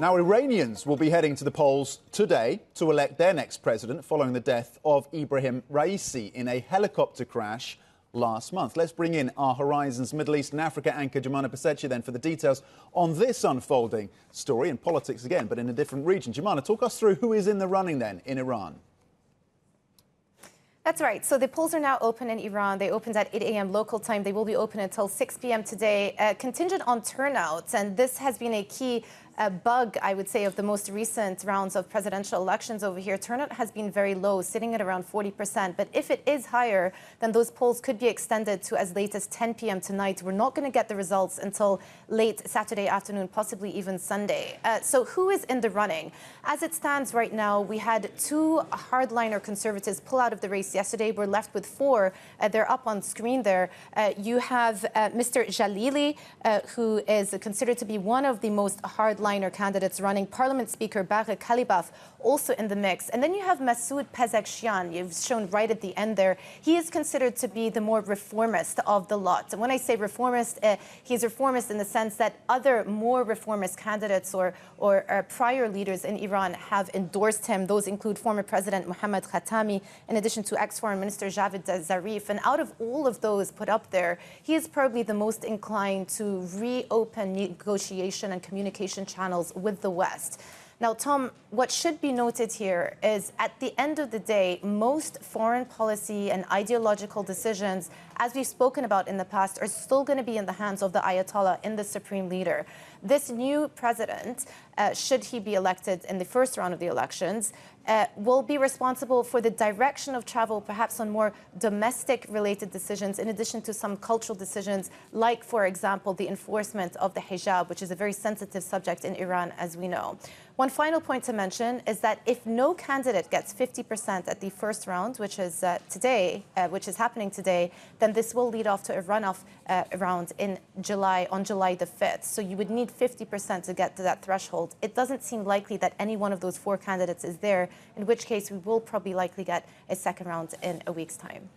Now, Iranians will be heading to the polls today to elect their next president following the death of Ebrahim Raisi in a helicopter crash last month. Let's bring in our Horizons Middle East and Africa anchor, Joumanna Bercetche, then for the details on this unfolding story in politics again, but in a different region. Joumanna, talk us through who is in the running then in Iran. That's right. So the polls are now open in Iran. They opened at 8 a.m. local time. They will be open until 6 p.m. today, contingent on turnouts. And this has been a key bug, I would say, of the most recent rounds of presidential elections over here. Turnout has been very low, sitting at around 40%. But if it is higher, then those polls could be extended to as late as 10 p.m. tonight. We're not going to get the results until late Saturday afternoon, possibly even Sunday. So who is in the running? As it stands right now, we had two hardliner conservatives pull out of the race yesterday. We're left with four. They're up on screen there. You have Mr. Jalili, who is considered to be one of the most hardliner candidates running. Parliament Speaker Bagher Kalibaf also in the mix. And then you have Masoud Pezeshkian, you've shown right at the end there. He is considered to be the more reformist of the lot. And when I say reformist, he's reformist in the sense that other more reformist candidates or prior leaders in Iran have endorsed him. Those include former President Mohammad Khatami, in addition to ex-Foreign Minister Javed Zarif. And out of all of those put up there, he is probably the most inclined to reopen negotiation and communication channels with the West. Now, Tom, what should be noted here is at the end of the day, most foreign policy and ideological decisions, as we've spoken about in the past, are still going to be in the hands of the Ayatollah and the supreme leader. This new president, should he be elected in the first round of the elections, will be responsible for the direction of travel, perhaps on more domestic-related decisions, in addition to some cultural decisions, like, for example, the enforcement of the hijab, which is a very sensitive subject in Iran, as we know. One final point to mention is that if no candidate gets 50% at the first round, which is which is happening today, then this will lead off to a runoff round in July, on July the 5th. So you would need 50% to get to that threshold. It doesn't seem likely that any one of those four candidates is there, in which case we will probably likely get a second round in a week's time.